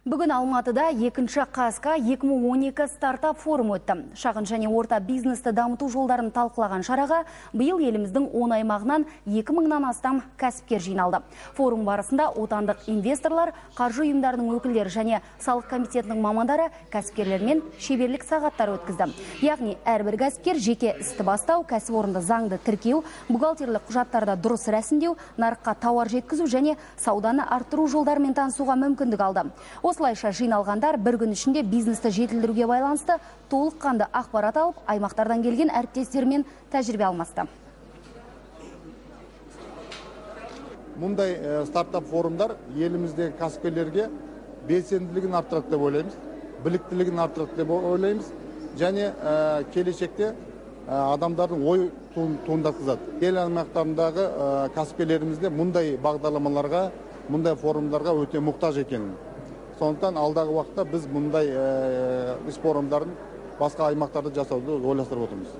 Бүгін Алматыда 2-ші КСК 2012 стартап форум өтті. Шағын және орта бизнесті дамыту жолдарын талқылаған шараға биыл еліміздің 10 аймағынан 2000-нан астам кәсіпкер жиналды. Форум барысында отандық инвесторлар, қаржы ұйымдарының өкілдері және салық комитетінің мамандары кәсіпкерлермен шеберлік сағаттар өткізді. Яғни әрбір кәсіпкер жеке істі бастау, кәсіпорынды заңды тіркеу, бухгалтерлік құжаттарда дұрыс рәсімдеу, нарыққа тауар жеткізу және сауданы арттыру жолдарымен танысуға мүмкіндік алды. Осылайша жиналғандар бір күн ішінде бизнесті жетілдіруге байланысты толыққанды ақпарат алып, аймақтардан келген әріптестермен тәжірибе алмасты. Мұндай стартап форумдар еліміздегі кәсіпкерлерге белсенділігін арттырады деп ойлаймыз, біліктілігін арттырады деп ойлаймыз, және келешекте адамдардың ой туындатқызады. Ел аймақтарындағы кәсіпкерлерімізде мұндай бағдарламаларға, мұндай форумдарға өте мұқтаж екенін. Сондықтан алдағы уақытта біз мұндай іс форумдарын басқа аймақтарда жасауды ойластырып отырмыз.